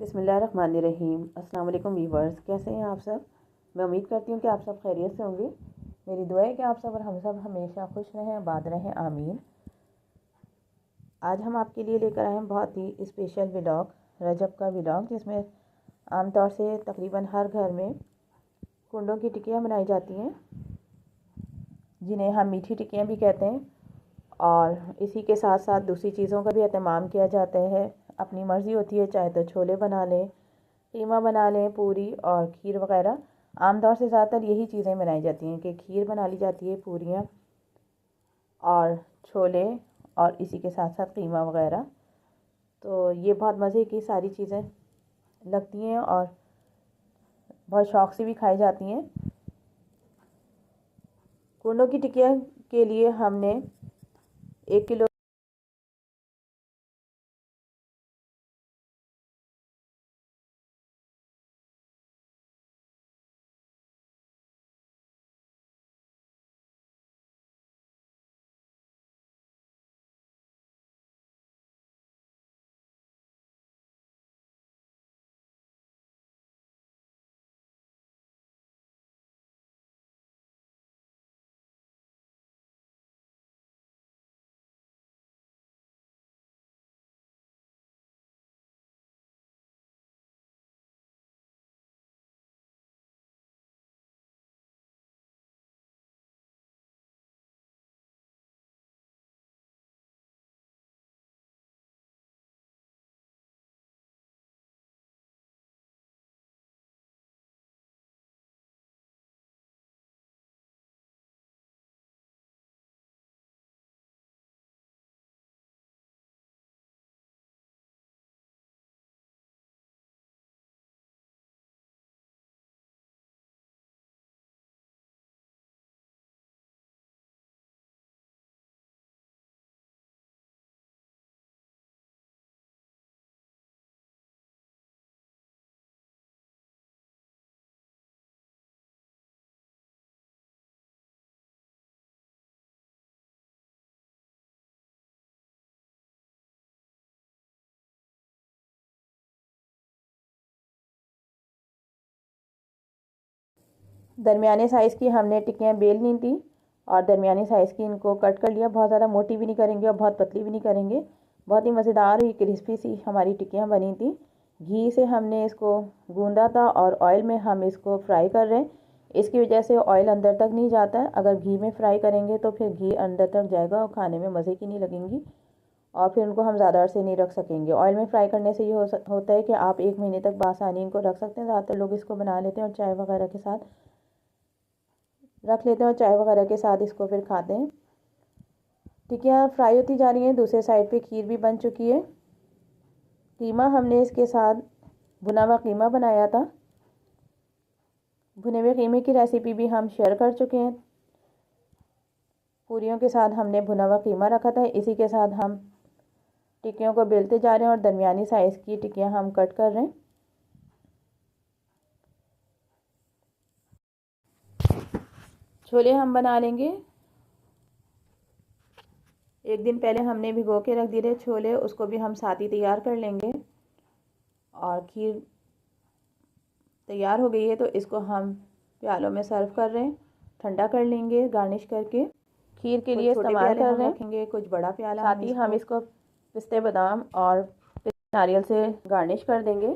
बिस्मिल्लाहिर्रहमानिर्रहीम। अस्सलाम वालेकुम वीवर्स, कैसे हैं आप सब। मैं उम्मीद करती हूँ कि आप सब खैरियत से होंगे। मेरी दुआ है कि आप सब और हम सब हमेशा खुश रहें, आबाद रहें, आमीन। आज हम आपके लिए लेकर आए हैं बहुत ही स्पेशल व्लॉग, रजब का व्लॉग, जिसमें आमतौर से तकरीबन हर घर में कुंडों की टिक्कियाँ बनाई जाती हैं, जिन्हें हम मीठी टिक्कियाँ भी कहते हैं। और इसी के साथ साथ दूसरी चीज़ों का भी एहतमाम किया जाता है। अपनी मर्ज़ी होती है, चाहे तो छोले बना लें, कीमा बना लें, पूरी और खीर वगैरह। आमतौर से ज़्यादातर यही चीज़ें बनाई जाती हैं कि खीर बना ली जाती है, पूरियाँ और छोले, और इसी के साथ साथ कीमा वगैरह। तो ये बहुत मज़े की सारी चीज़ें लगती हैं और बहुत शौक़ से भी खाई जाती हैं। कुंडों की टिक्कियाँ के लिए हमने 1 किलो दरमियाने साइज़ की हमने टिक्कियाँ बेल ली थी और दरमियाने साइज़ की इनको कट कर लिया। बहुत ज़्यादा मोटी भी नहीं करेंगे और बहुत पतली भी नहीं करेंगे। बहुत ही मज़ेदार और क्रिस्पी सी हमारी टिक्कियाँ बनी थी। घी से हमने इसको गूंदा था और ऑयल में हम इसको फ्राई कर रहे हैं। इसकी वजह से ऑयल अंदर तक नहीं जाता। अगर घी में फ्राई करेंगे तो फिर घी अंदर तक जाएगा और खाने में मज़े की नहीं लगेंगी, और फिर उनको हम ज़्यादा अरसे नहीं रख सकेंगे। ऑयल में फ्राई करने से ये होता है कि आप 1 महीने तक बासानी इनको रख सकते हैं। ज़्यादातर लोग इसको बना लेते हैं और चाय वगैरह के साथ रख लेते हैं और चाय वगैरह के साथ इसको फिर खाते हैं। टिक्कियाँ फ्राई होती जा रही हैं। दूसरे साइड पे खीर भी बन चुकी है। कीमा हमने इसके साथ भुना हुआ कीमा बनाया था। भुने हुए कीमे की रेसिपी भी हम शेयर कर चुके हैं। पूरियों के साथ हमने भुना हुआ कीमा रखा था। इसी के साथ हम टिक्कियों को बेलते जा रहे हैं और दरमियानी साइज़ की टिक्कियाँ हम कट कर रहे हैं। छोले हम बना लेंगे। 1 दिन पहले हमने भिगो के रख दिए थे छोले, उसको भी हम साथ ही तैयार कर लेंगे। और खीर तैयार हो गई है तो इसको हम प्यालों में सर्व कर रहे हैं। ठंडा कर लेंगे गार्निश करके। खीर के लिए इस्तेमाल कर रहे हैं, रखेंगे कुछ बड़ा प्याला। साथ ही हम इसको पिस्ते, बादाम और नारियल से गार्निश कर देंगे।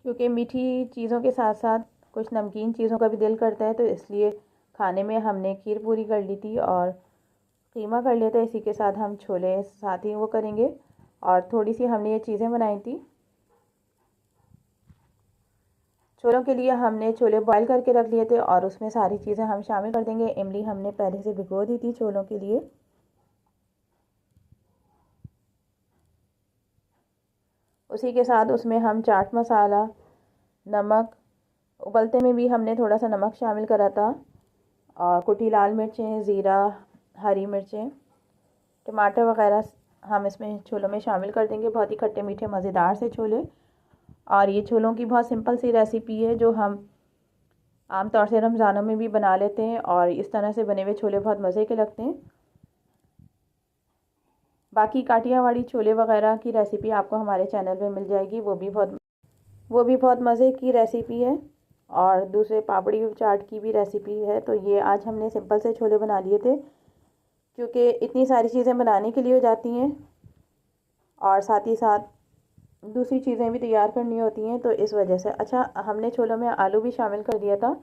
क्योंकि मीठी चीज़ों के साथ साथ कुछ नमकीन चीज़ों का भी दिल करता है, तो इसलिए खाने में हमने खीर पूरी कर ली थी और कीमा कर लिया था। इसी के साथ हम छोले साथ ही वो करेंगे। और थोड़ी सी हमने ये चीज़ें बनाई थी। छोलों के लिए हमने छोले बॉईल करके रख लिए थे और उसमें सारी चीज़ें हम शामिल कर देंगे। इमली हमने पहले से भिगो दी थी छोलों के लिए। उसी के साथ उसमें हम चाट मसाला, नमक, उबलते में भी हमने थोड़ा सा नमक शामिल करा था, और कुटी लाल मिर्चें, ज़ीरा, हरी मिर्चें, टमाटर वगैरह हम इसमें छोलों में शामिल कर देंगे। बहुत ही खट्टे मीठे मज़ेदार से छोले। और ये छोलों की बहुत सिंपल सी रेसिपी है जो हम आमतौर से रमज़ानों में भी बना लेते हैं, और इस तरह से बने हुए छोले बहुत मज़े के लगते हैं। बाकी काठियावाड़ी छोले वगैरह की रेसिपी आपको हमारे चैनल पे मिल जाएगी। वो भी बहुत मज़े की रेसिपी है। और दूसरे पापड़ी चाट की भी रेसिपी है। तो ये आज हमने सिंपल से छोले बना लिए थे, क्योंकि इतनी सारी चीज़ें बनाने के लिए हो जाती हैं और साथ ही साथ दूसरी चीज़ें भी तैयार करनी होती हैं, तो इस वजह से। अच्छा, हमने छोलों में आलू भी शामिल कर दिया था,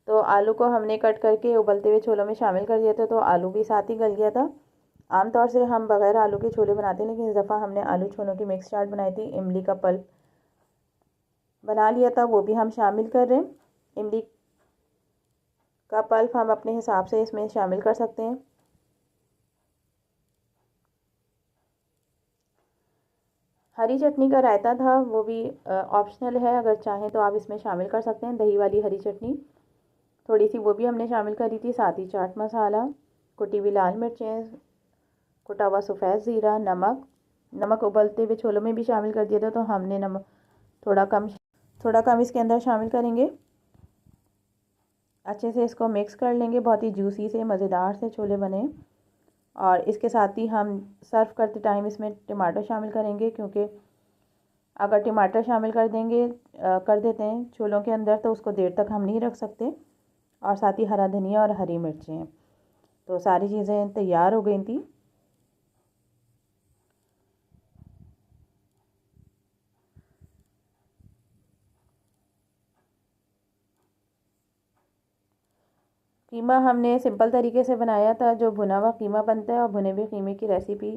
तो आलू को हमने कट करके उबलते हुए छोलों में शामिल कर दिया था, तो आलू भी साथ ही गल गया था। आमतौर से हम बग़ैर आलू के छोले बनाते हैं, लेकिन इस दफ़ा हमने आलू छोलों की मिक्स चाट बनाई थी। इमली का पल्प बना लिया था, वो भी हम शामिल कर रहे हैं। इमली का पल्प हम अपने हिसाब से इसमें शामिल कर सकते हैं। हरी चटनी का रायता था, वो भी ऑप्शनल है, अगर चाहें तो आप इसमें शामिल कर सकते हैं। दही वाली हरी चटनी थोड़ी सी वो भी हमने शामिल करी थी। साथ ही चाट मसाला, कुटी हुई लाल मिर्चें, कुटा हुआ सफ़ेद ज़ीरा, नमक उबलते हुए छोलों में भी शामिल कर दिया था, तो हमने नमक थोड़ा कम इसके अंदर शामिल करेंगे। अच्छे से इसको मिक्स कर लेंगे। बहुत ही जूसी से मज़ेदार से छोले बने। और इसके साथ ही हम सर्व करते टाइम इसमें टमाटर शामिल करेंगे, क्योंकि अगर टमाटर शामिल कर देते हैं छोलों के अंदर, तो उसको देर तक हम नहीं रख सकते। और साथ ही हरा धनिया और हरी मिर्चें। तो सारी चीज़ें तैयार हो गई थी। कीमा हमने सिंपल तरीके से बनाया था, जो भुना हुआ कीमा बनता है, और भुने हुए कीमे की रेसिपी,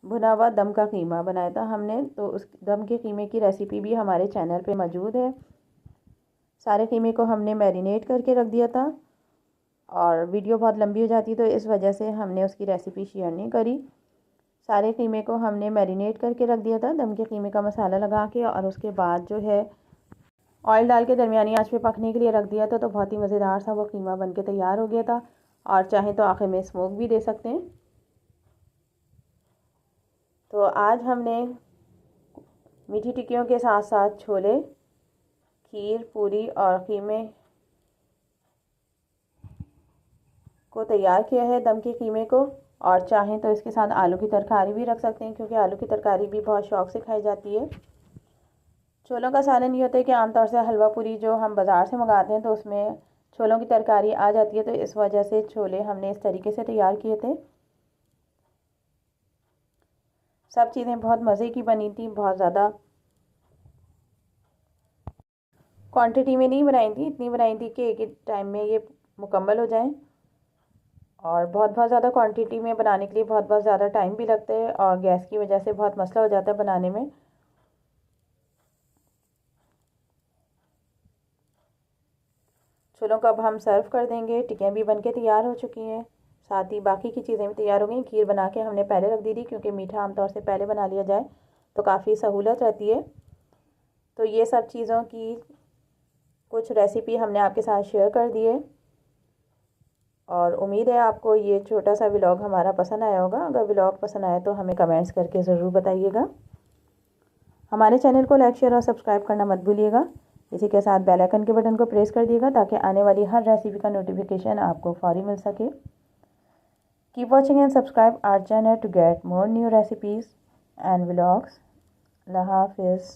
भुना हुआ दम का कीमा बनाया था हमने। तो उस दम के कीमे की रेसिपी भी हमारे चैनल पे मौजूद है। सारे कीमे को हमने मैरिनेट करके रख दिया था, और वीडियो बहुत लंबी हो जाती, तो इस वजह से हमने उसकी रेसिपी शेयर नहीं करी। सारे कीमे को हमने मैरिनेट करके रख दिया था दम के कीमे का मसाला लगा के, और उसके बाद जो है ऑयल डाल के दरमियानी आंच पे पकने के लिए रख दिया था। तो बहुत ही मज़ेदार सा वो कीमा बन के तैयार हो गया था। और चाहें तो आखिर में स्मोक भी दे सकते हैं। तो आज हमने मीठी टिक्कियों के साथ साथ छोले, खीर, पूरी और कीमे को तैयार किया है, दम के कीमे को। और चाहें तो इसके साथ आलू की तरकारी भी रख सकते हैं, क्योंकि आलू की तरकारी भी बहुत शौक़ से खाई जाती है। छोलों का सालन ये होता है कि आमतौर से हलवा पूरी जो हम बाज़ार से मंगाते हैं, तो उसमें छोलों की तरकारी आ जाती है, तो इस वजह से छोले हमने इस तरीके से तैयार किए थे। सब चीज़ें बहुत मज़े की बनी थी, बहुत ज़्यादा क्वांटिटी में नहीं बनाई थी, इतनी बनाई थी कि एक ही टाइम में ये मुकम्मल हो जाए। और बहुत ज़्यादा क्वांटिटी में बनाने के लिए बहुत ज़्यादा टाइम भी लगता है, और गैस की वजह से बहुत मसला हो जाता है बनाने में। छोलों को अब हम सर्व कर देंगे। टिक्कियाँ भी बनके तैयार हो चुकी हैं, साथ ही बाकी की चीज़ें भी तैयार हो गई। खीर बना के हमने पहले रख दी थी, क्योंकि मीठा आमतौर से पहले बना लिया जाए तो काफ़ी सहूलत रहती है। तो ये सब चीज़ों की कुछ रेसिपी हमने आपके साथ शेयर कर दी है, और उम्मीद है आपको ये छोटा सा व्लॉग हमारा पसंद आया होगा। अगर व्लॉग पसंद आए तो हमें कमेंट्स करके ज़रूर बताइएगा। हमारे चैनल को लाइक, शेयर और सब्सक्राइब करना मत भूलिएगा। इसी के साथ बेल आइकन के बटन को प्रेस कर दिएगा, ताकि आने वाली हर रेसिपी का नोटिफिकेशन आपको फौरी मिल सके। Keep watching and subscribe our channel to get more new recipes and vlogs. अल्लाह हाफिज़।